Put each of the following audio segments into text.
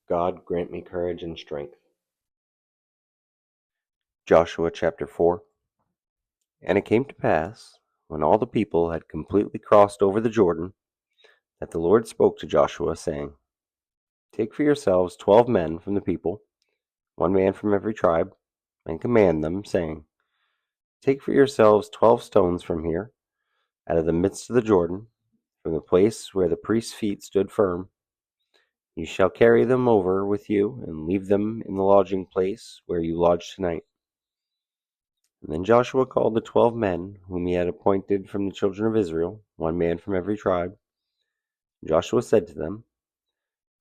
God grant me courage and strength. Joshua chapter 4. And it came to pass, when all the people had completely crossed over the Jordan, that the Lord spoke to Joshua, saying, Take for yourselves 12 men from the people, one man from every tribe, and command them, saying, Take for yourselves 12 stones from here, out of the midst of the Jordan, from the place where the priest's feet stood firm. You shall carry them over with you, and leave them in the lodging place where you lodge tonight. And then Joshua called the 12 men whom he had appointed from the children of Israel, one man from every tribe. Joshua said to them,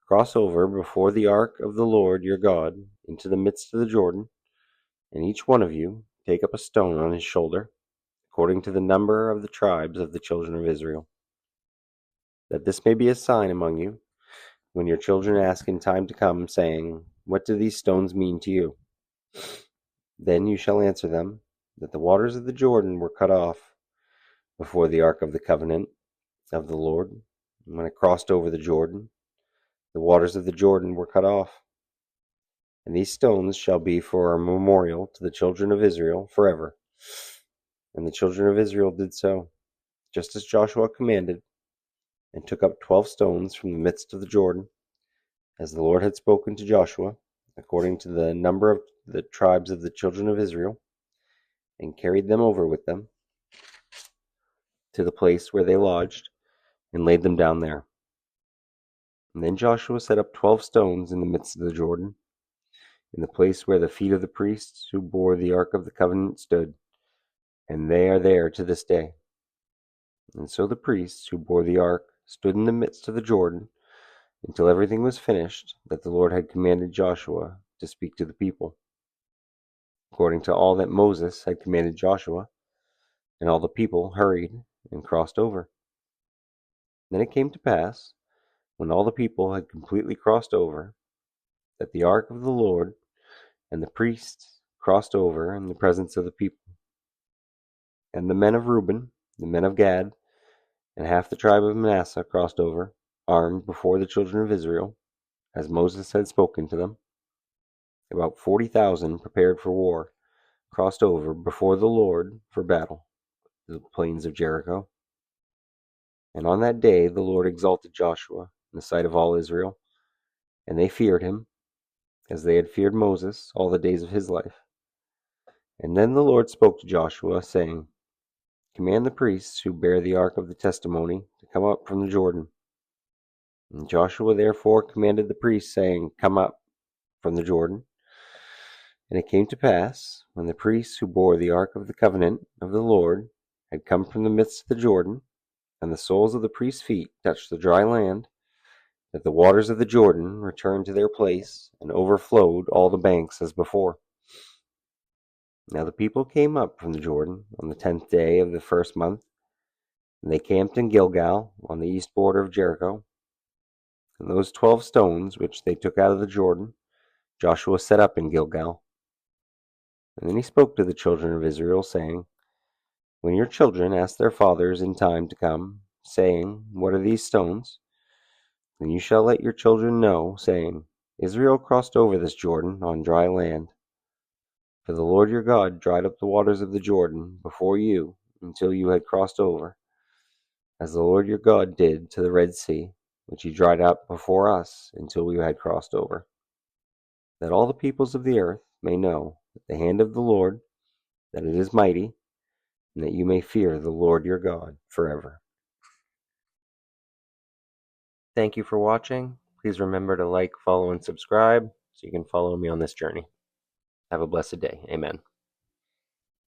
Cross over before the ark of the Lord your God into the midst of the Jordan, and each one of you take up a stone on his shoulder, according to the number of the tribes of the children of Israel, that this may be a sign among you, when your children ask in time to come, saying, What do these stones mean to you? Then you shall answer them, that the waters of the Jordan were cut off before the ark of the covenant of the Lord. When it crossed over the Jordan, the waters of the Jordan were cut off. And these stones shall be for a memorial to the children of Israel forever. And the children of Israel did so, just as Joshua commanded, and took up 12 stones from the midst of the Jordan, as the Lord had spoken to Joshua, according to the number of the tribes of the children of Israel, and carried them over with them to the place where they lodged, and laid them down there. And then Joshua set up 12 stones in the midst of the Jordan, in the place where the feet of the priests who bore the ark of the covenant stood, and they are there to this day. And so the priests who bore the ark stood in the midst of the Jordan until everything was finished that the Lord had commanded Joshua to speak to the people, according to all that Moses had commanded Joshua. And all the people hurried and crossed over. Then it came to pass, when all the people had completely crossed over, that the ark of the Lord and the priests crossed over in the presence of the people. And the men of Reuben, the men of Gad, and half the tribe of Manasseh crossed over, armed before the children of Israel, as Moses had spoken to them. About 40,000 prepared for war crossed over before the Lord for battle, the plains of Jericho. And on that day the Lord exalted Joshua in the sight of all Israel, and they feared him, as they had feared Moses all the days of his life. And then the Lord spoke to Joshua, saying, Command the priests who bear the ark of the testimony to come up from the Jordan. And Joshua therefore commanded the priests, saying, Come up from the Jordan. And it came to pass, when the priests who bore the ark of the covenant of the Lord had come from the midst of the Jordan, and the soles of the priests' feet touched the dry land, that the waters of the Jordan returned to their place, and overflowed all the banks as before. Now the people came up from the Jordan on the 10th day of the first month, and they camped in Gilgal on the east border of Jericho. And those 12 stones which they took out of the Jordan, Joshua set up in Gilgal. And then he spoke to the children of Israel, saying, When your children ask their fathers in time to come, saying, What are these stones? Then you shall let your children know, saying, Israel crossed over this Jordan on dry land. For the Lord your God dried up the waters of the Jordan before you until you had crossed over, as the Lord your God did to the Red Sea, which he dried up before us until we had crossed over, that all the peoples of the earth may know that the hand of the Lord, that it is mighty, and that you may fear the Lord your God forever. Thank you for watching. Please remember to like, follow, and subscribe so you can follow me on this journey. Have a blessed day. Amen.